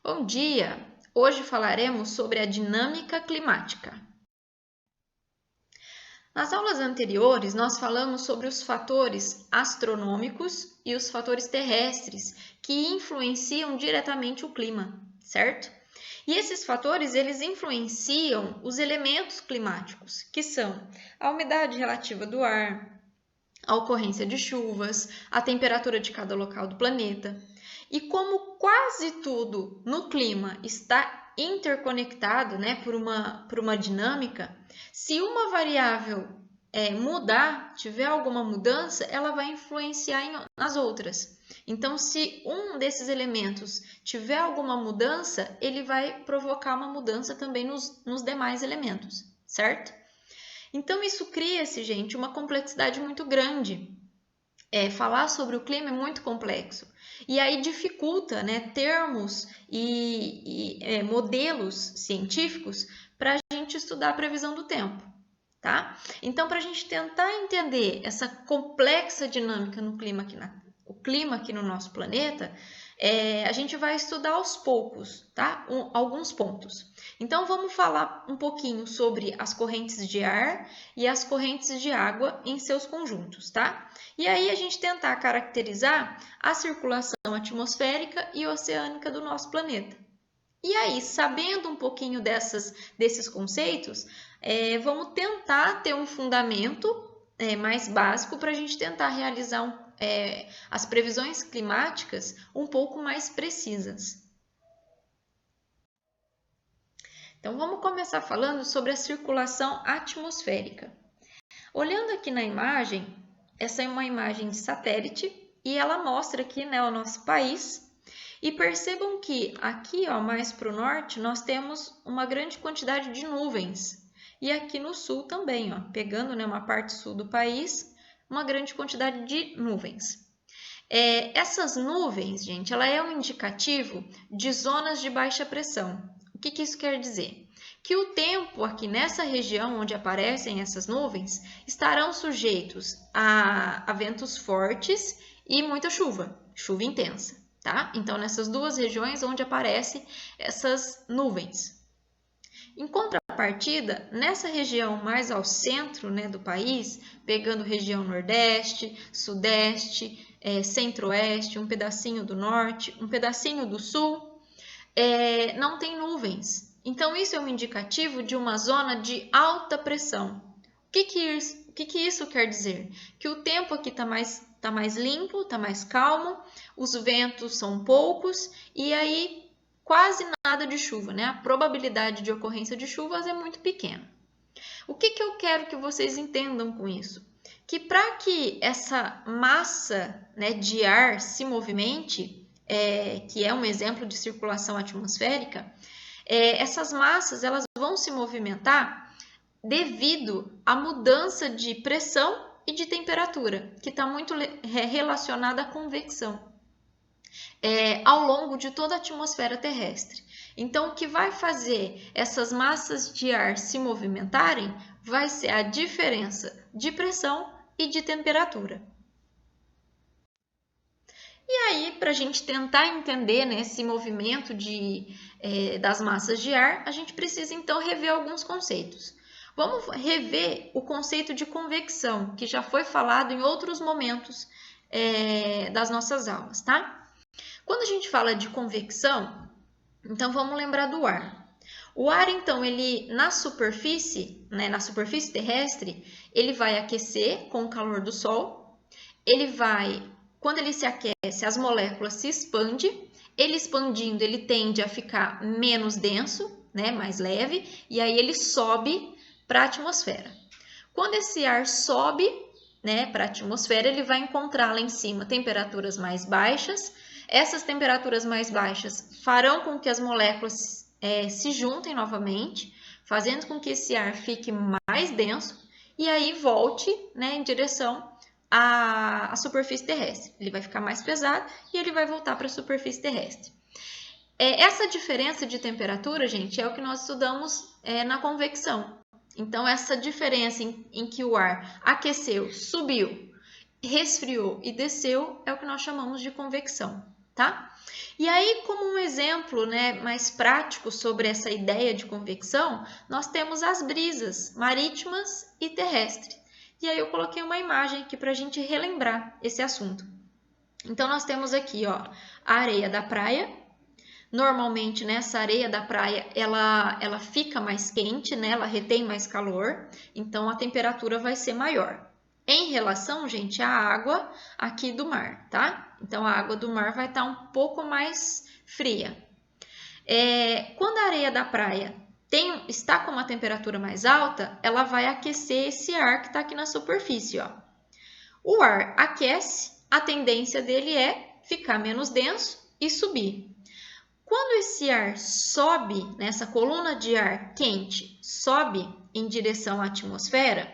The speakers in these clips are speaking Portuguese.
Bom dia! Hoje falaremos sobre a dinâmica climática. Nas aulas anteriores, nós falamos sobre os fatores astronômicos e os fatores terrestres que influenciam diretamente o clima, certo? E esses fatores, eles influenciam os elementos climáticos, que são a umidade relativa do ar, a ocorrência de chuvas, a temperatura de cada local do planeta. E como quase tudo no clima está interconectado, né, por uma dinâmica, se uma variável mudar, tiver alguma mudança, ela vai influenciar nas outras. Então, se um desses elementos tiver alguma mudança, ele vai provocar uma mudança também nos demais elementos, certo? Então, isso cria-se, gente, uma complexidade muito grande. Falar sobre o clima é muito complexo. E aí dificulta, né, termos e modelos científicos para a gente estudar a previsão do tempo, tá? Então, para a gente tentar entender essa complexa dinâmica no clima o clima aqui no nosso planeta, a gente vai estudar aos poucos, tá? Alguns pontos. Então, vamos falar um pouquinho sobre as correntes de ar e as correntes de água em seus conjuntos, tá? E aí a gente tentar caracterizar a circulação atmosférica e oceânica do nosso planeta. E aí, sabendo um pouquinho desses conceitos, vamos tentar ter um fundamento mais básico para a gente tentar realizar as previsões climáticas um pouco mais precisas. Então, vamos começar falando sobre a circulação atmosférica. Olhando aqui na imagem, essa é uma imagem de satélite e ela mostra aqui, né, o nosso país. E percebam que aqui, ó, mais para o norte, nós temos uma grande quantidade de nuvens. E aqui no sul também, ó, pegando, né, uma parte sul do país, uma grande quantidade de nuvens. Essas nuvens, gente, ela é um indicativo de zonas de baixa pressão. O que isso quer dizer? Que o tempo aqui nessa região onde aparecem essas nuvens estarão sujeitos a ventos fortes e muita chuva intensa, tá? Então, nessas duas regiões onde aparecem essas nuvens. Em contrapartida, nessa região mais ao centro, né, do país, pegando região nordeste, sudeste, centro-oeste, um pedacinho do norte, um pedacinho do sul, não tem nuvens. Então, isso é um indicativo de uma zona de alta pressão. O que isso quer dizer? Que o tempo aqui está mais limpo, está mais calmo, os ventos são poucos e aí quase nada de chuva, né? A probabilidade de ocorrência de chuvas é muito pequena. O que eu quero que vocês entendam com isso? Que para que essa massa, né, de ar se movimente, que é um exemplo de circulação atmosférica, essas massas elas vão se movimentar devido à mudança de pressão e de temperatura, que está muito relacionada à convecção, ao longo de toda a atmosfera terrestre. Então, o que vai fazer essas massas de ar se movimentarem vai ser a diferença de pressão e de temperatura. E aí, para a gente tentar entender, né, esse movimento das massas de ar, a gente precisa então rever alguns conceitos. Vamos rever o conceito de convecção, que já foi falado em outros momentos das nossas aulas, tá? Quando a gente fala de convecção, então vamos lembrar do ar. O ar, então, ele na superfície, né, na superfície terrestre, ele vai aquecer com o calor do sol, quando ele se aquece, as moléculas se expandem, ele expandindo, ele tende a ficar menos denso, né, mais leve, e aí ele sobe para a atmosfera. Quando esse ar sobe, né, para a atmosfera, ele vai encontrar lá em cima temperaturas mais baixas. Essas temperaturas mais baixas farão com que as moléculas se juntem novamente, fazendo com que esse ar fique mais denso e aí volte, né, em direção à superfície terrestre. Ele vai ficar mais pesado e ele vai voltar para a superfície terrestre. Essa diferença de temperatura, gente, é o que nós estudamos na convecção. Então, essa diferença em que o ar aqueceu, subiu, resfriou e desceu é o que nós chamamos de convecção. tá? E aí, como um exemplo, né, mais prático sobre essa ideia de convecção, nós temos as brisas marítimas e terrestres. E aí eu coloquei uma imagem aqui para a gente relembrar esse assunto. Então, nós temos aqui, ó, a areia da praia. Normalmente, nessa areia da praia, ela fica mais quente, né? Ela retém mais calor, então a temperatura vai ser maior. Em relação, gente, à água aqui do mar, tá? Então, a água do mar vai estar um pouco mais fria. Quando a areia da praia está com uma temperatura mais alta, ela vai aquecer esse ar que está aqui na superfície, ó. O ar aquece, a tendência dele é ficar menos denso e subir. Quando esse ar sobe, nessa coluna de ar quente, sobe em direção à atmosfera,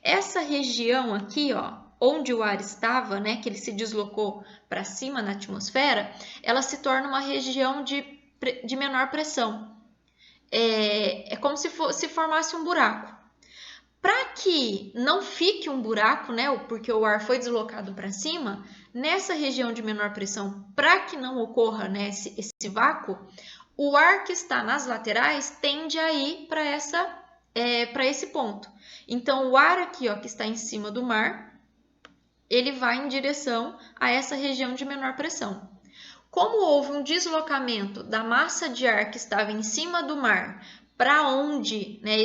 essa região aqui, ó, onde o ar estava, né, que ele se deslocou para cima na atmosfera, ela se torna uma região de menor pressão. É como se formasse um buraco. Para que não fique um buraco, né, porque o ar foi deslocado para cima, nessa região de menor pressão, para que não ocorra, né, esse vácuo, o ar que está nas laterais tende a ir para esse ponto. Então, o ar aqui, ó, que está em cima do mar, ele vai em direção a essa região de menor pressão. Como houve um deslocamento da massa de ar que estava em cima do mar para onde, né,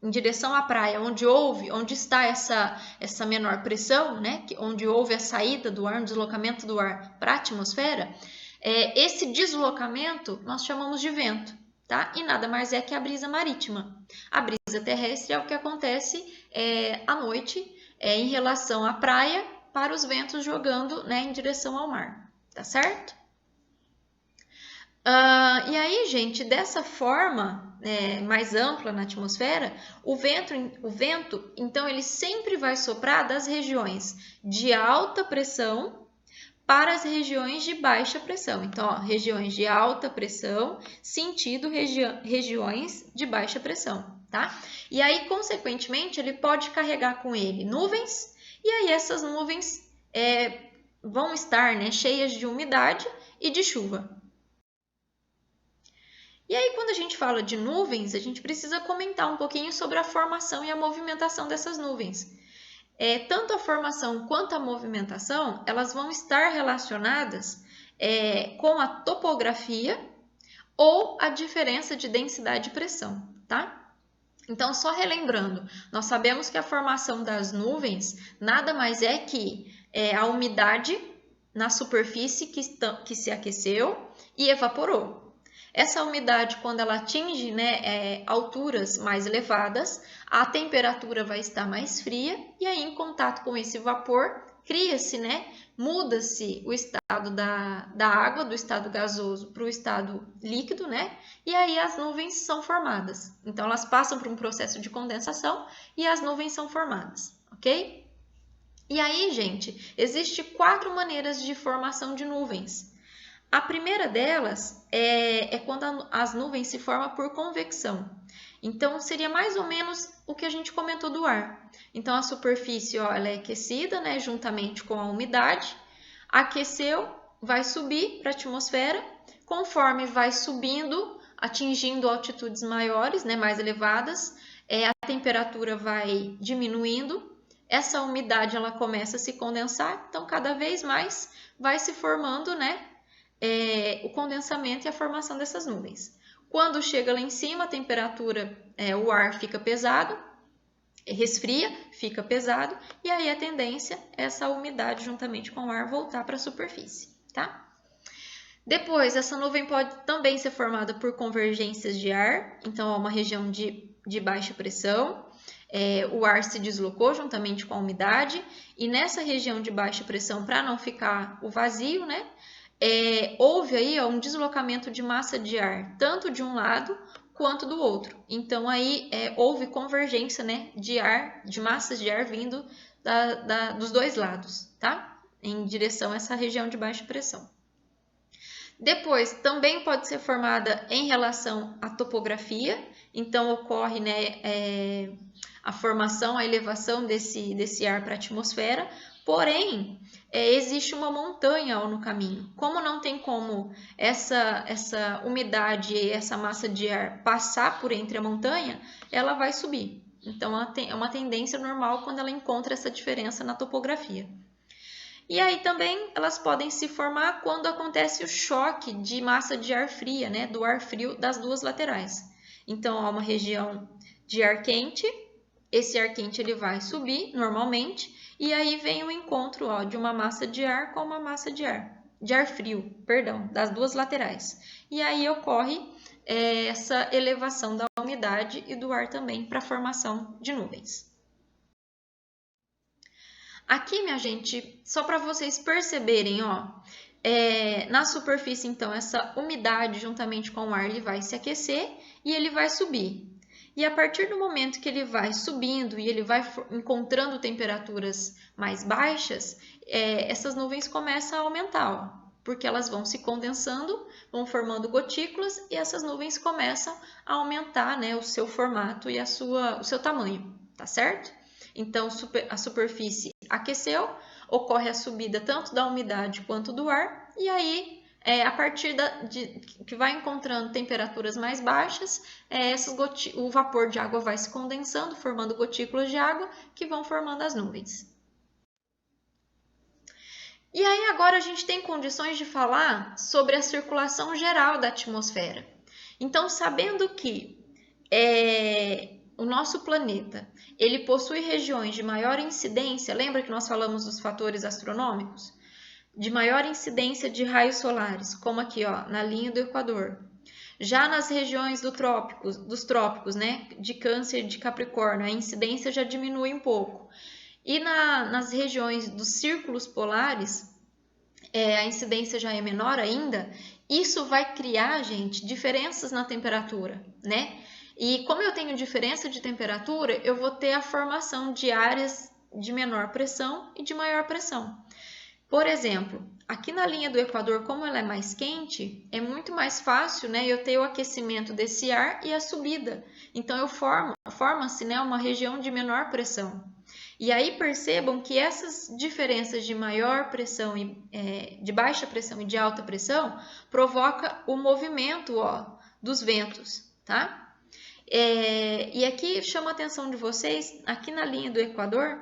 em direção à praia, onde está essa menor pressão, né, onde houve a saída do ar, um deslocamento do ar para a atmosfera, esse deslocamento nós chamamos de vento, tá? E nada mais é que a brisa marítima. A brisa terrestre é o que acontece à noite em relação à praia para os ventos jogando, né, em direção ao mar, tá certo? E aí, gente, dessa forma mais ampla na atmosfera, o vento, então, ele sempre vai soprar das regiões de alta pressão para as regiões de baixa pressão. Então, ó, regiões de alta pressão, sentido regiões de baixa pressão, tá? E aí, consequentemente, ele pode carregar com ele nuvens, e aí essas nuvens vão estar, né, cheias de umidade e de chuva. E aí, quando a gente fala de nuvens, a gente precisa comentar um pouquinho sobre a formação e a movimentação dessas nuvens. Tanto a formação quanto a movimentação, elas vão estar relacionadas com a topografia ou a diferença de densidade e pressão, tá? Então, só relembrando, nós sabemos que a formação das nuvens nada mais é que a umidade na superfície que se aqueceu e evaporou. Essa umidade, quando ela atinge, né, alturas mais elevadas, a temperatura vai estar mais fria e aí, em contato com esse vapor, cria-se, né, muda-se o estado da água, do estado gasoso para o estado líquido, né, e aí as nuvens são formadas. Então, elas passam por um processo de condensação e as nuvens são formadas, ok? E aí, gente, existem 4 maneiras de formação de nuvens. A primeira delas é quando as nuvens se formam por convecção. Então, seria mais ou menos o que a gente comentou do ar. Então, a superfície, ó, ela é aquecida, né, juntamente com a umidade. Aqueceu, vai subir para a atmosfera. Conforme vai subindo, atingindo altitudes maiores, né, mais elevadas, a temperatura vai diminuindo. Essa umidade ela começa a se condensar. Então, cada vez mais vai se formando, né, o condensamento e a formação dessas nuvens. Quando chega lá em cima, a temperatura, o ar fica pesado, resfria, fica pesado, e aí a tendência é essa umidade juntamente com o ar voltar para a superfície, tá? Depois, essa nuvem pode também ser formada por convergências de ar, então é uma região de baixa pressão, o ar se deslocou juntamente com a umidade, e nessa região de baixa pressão, para não ficar o vazio, né? Houve aí um deslocamento de massa de ar, tanto de um lado quanto do outro. Então, aí houve convergência, né, de massas de ar vindo dos dois lados, tá? Em direção a essa região de baixa pressão. Depois, também pode ser formada em relação à topografia. Então, ocorre, né, a formação, a elevação desse ar para a atmosfera, Porém, existe uma montanha no caminho. Como não tem como essa umidade e essa massa de ar passar por entre a montanha, ela vai subir. Então, é uma tendência normal quando ela encontra essa diferença na topografia. E aí também elas podem se formar quando acontece o choque de massa de ar fria, né, do ar frio das duas laterais. Então, há uma região de ar quente, esse ar quente ele vai subir normalmente, e aí vem o encontro de uma massa de ar com uma massa de ar frio, perdão, das duas laterais. E aí ocorre essa elevação da umidade e do ar também para a formação de nuvens. Aqui, minha gente, só para vocês perceberem, na superfície, então, essa umidade juntamente com o ar, ele vai se aquecer e ele vai subir. E a partir do momento que ele vai subindo e ele vai encontrando temperaturas mais baixas, essas nuvens começam a aumentar, porque elas vão se condensando, vão formando gotículas e essas nuvens começam a aumentar, né, o seu formato e o seu tamanho, tá certo? Então, a superfície aqueceu, ocorre a subida tanto da umidade quanto do ar, e aí, a partir que vai encontrando temperaturas mais baixas, o vapor de água vai se condensando, formando gotículas de água que vão formando as nuvens. E aí, agora a gente tem condições de falar sobre a circulação geral da atmosfera. Então, sabendo que o nosso planeta ele possui regiões de maior incidência, lembra que nós falamos dos fatores astronômicos? De maior incidência de raios solares, como aqui na linha do Equador. Já nas regiões dos trópicos, né, de Câncer e de Capricórnio, a incidência já diminui um pouco. E nas regiões dos círculos polares, a incidência já é menor ainda. Isso vai criar, gente, diferenças na temperatura, né? E como eu tenho diferença de temperatura, eu vou ter a formação de áreas de menor pressão e de maior pressão. Por exemplo, aqui na linha do Equador, como ela é mais quente, é muito mais fácil, né, eu ter o aquecimento desse ar e a subida. Então, forma-se, né, uma região de menor pressão. E aí percebam que essas diferenças de maior pressão, de baixa pressão e de alta pressão, provoca o movimento dos ventos, tá? E aqui chama a atenção de vocês, aqui na linha do Equador,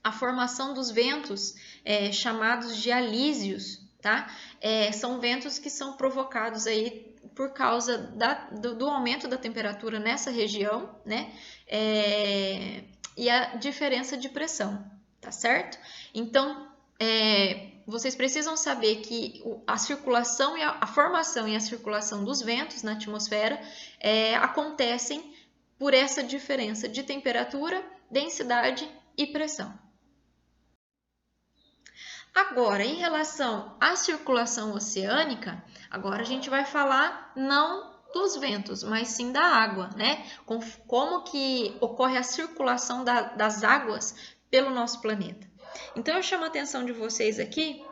a formação dos ventos chamados de alísios, tá? São ventos que são provocados aí por causa do aumento da temperatura nessa região, né? E a diferença de pressão, tá certo? Então, vocês precisam saber que a circulação e a formação e a circulação dos ventos na atmosfera acontecem por essa diferença de temperatura, densidade e pressão. Agora, em relação à circulação oceânica, agora a gente vai falar não dos ventos, mas sim da água, né? Como que ocorre a circulação das águas pelo nosso planeta. Então, eu chamo a atenção de vocês aqui,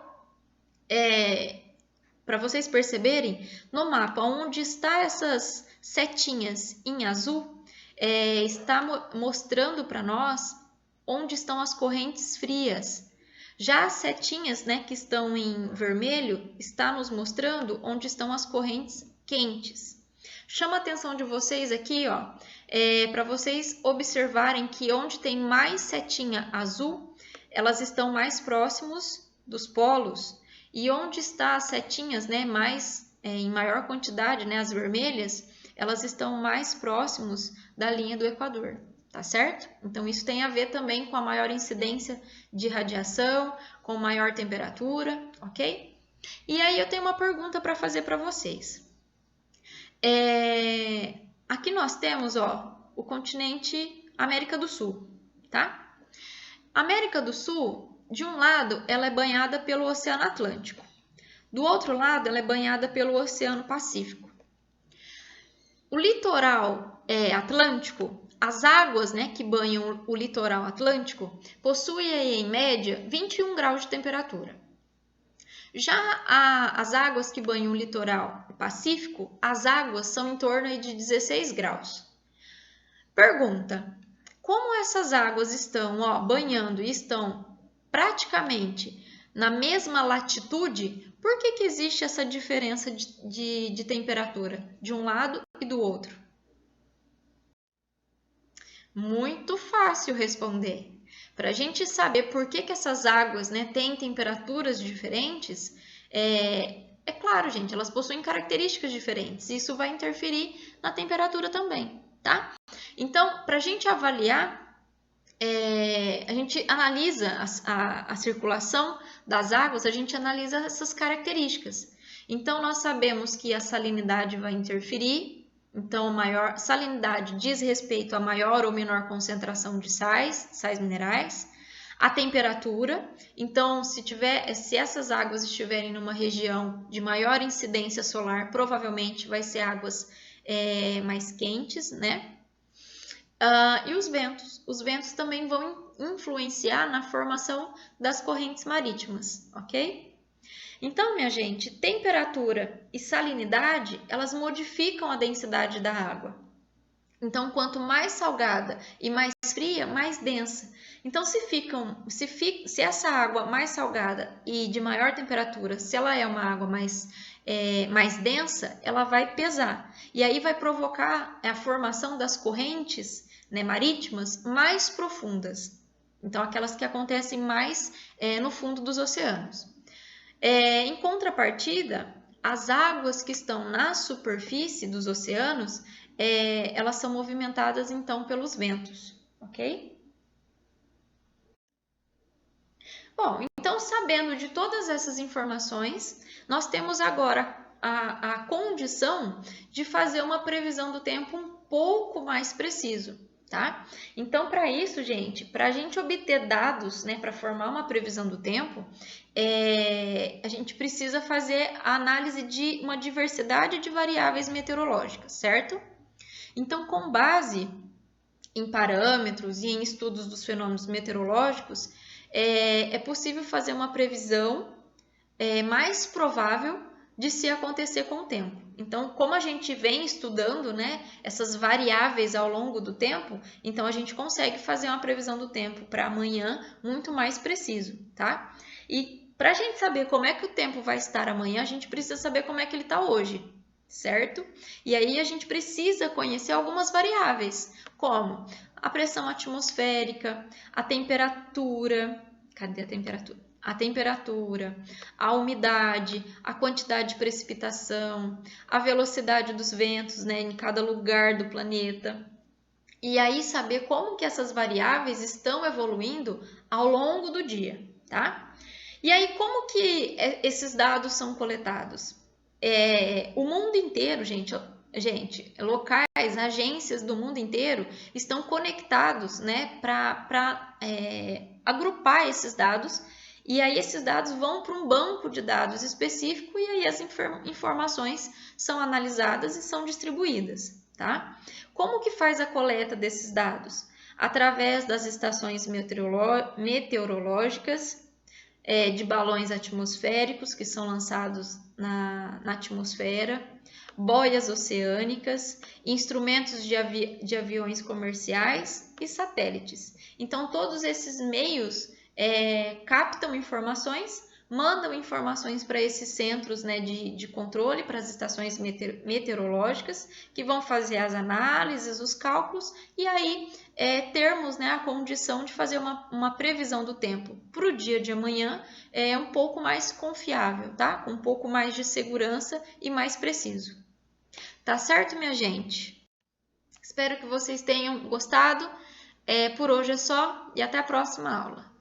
para vocês perceberem, no mapa onde está essas setinhas em azul, está mostrando para nós onde estão as correntes frias. Já as setinhas, né, que estão em vermelho, está nos mostrando onde estão as correntes quentes. Chama a atenção de vocês aqui, para vocês observarem que onde tem mais setinha azul, elas estão mais próximos dos polos, e onde está as setinhas, né, em maior quantidade, né, as vermelhas, elas estão mais próximos da linha do Equador. Tá certo? Então, isso tem a ver também com a maior incidência de radiação, com maior temperatura, ok? E aí, eu tenho uma pergunta para fazer para vocês. Aqui nós temos, o continente América do Sul, tá? América do Sul, de um lado, ela é banhada pelo Oceano Atlântico. Do outro lado, ela é banhada pelo Oceano Pacífico. O litoral atlântico, as águas, né, que banham o litoral atlântico possuem aí, em média 21 graus de temperatura. Já as águas que banham o litoral pacífico, as águas são em torno aí de 16 graus. Pergunta: como essas águas estão banhando e estão praticamente na mesma latitude, por que existe essa diferença de temperatura de um lado e do outro? Muito fácil responder. Para a gente saber por que essas águas, né, têm temperaturas diferentes, é claro, gente, elas possuem características diferentes. Isso vai interferir na temperatura também, tá? Então, para a gente avaliar, a gente analisa a circulação das águas, a gente analisa essas características. Então, nós sabemos que a salinidade vai interferir. Então, maior salinidade diz respeito a maior ou menor concentração de sais minerais. A temperatura, então, se essas águas estiverem numa região de maior incidência solar, provavelmente vai ser águas mais quentes, né? E os ventos. Os ventos também vão influenciar na formação das correntes marítimas, ok? Então, minha gente, temperatura e salinidade, elas modificam a densidade da água. Então, quanto mais salgada e mais fria, mais densa. Então, se essa água mais salgada e de maior temperatura, se ela é uma água mais densa, ela vai pesar. E aí vai provocar a formação das correntes, né, marítimas mais profundas. Então, aquelas que acontecem mais no fundo dos oceanos. Em contrapartida, as águas que estão na superfície dos oceanos, elas são movimentadas então pelos ventos, ok? Bom, então sabendo de todas essas informações, nós temos agora a condição de fazer uma previsão do tempo um pouco mais preciso, tá? Então, para isso, gente, para a gente obter dados, né, para formar uma previsão do tempo, a gente precisa fazer a análise de uma diversidade de variáveis meteorológicas, certo? Então, com base em parâmetros e em estudos dos fenômenos meteorológicos, é possível fazer uma previsão mais provável de se acontecer com o tempo. Então, como a gente vem estudando, né, essas variáveis ao longo do tempo, então a gente consegue fazer uma previsão do tempo para amanhã muito mais preciso, tá? E para a gente saber como é que o tempo vai estar amanhã, a gente precisa saber como é que ele está hoje, certo? E aí a gente precisa conhecer algumas variáveis, como a pressão atmosférica, a temperatura. Cadê a temperatura? A temperatura, a umidade, a quantidade de precipitação, a velocidade dos ventos, né, em cada lugar do planeta. E aí saber como que essas variáveis estão evoluindo ao longo do dia, tá? E aí como que esses dados são coletados? O mundo inteiro, gente, locais, agências do mundo inteiro estão conectados, né, para agrupar esses dados. E aí esses dados vão para um banco de dados específico e aí as informações são analisadas e são distribuídas, tá? Como que faz a coleta desses dados? Através das estações meteorológicas, de balões atmosféricos que são lançados na atmosfera, boias oceânicas, instrumentos de aviões comerciais e satélites. Então, todos esses meios captam informações, mandam informações para esses centros, né, de controle, para as estações meteorológicas, que vão fazer as análises, os cálculos, e aí termos, né, a condição de fazer uma previsão do tempo para o dia de amanhã um pouco mais confiável, tá? Com um pouco mais de segurança e mais preciso. Tá certo, minha gente? Espero que vocês tenham gostado. Por hoje é só e até a próxima aula.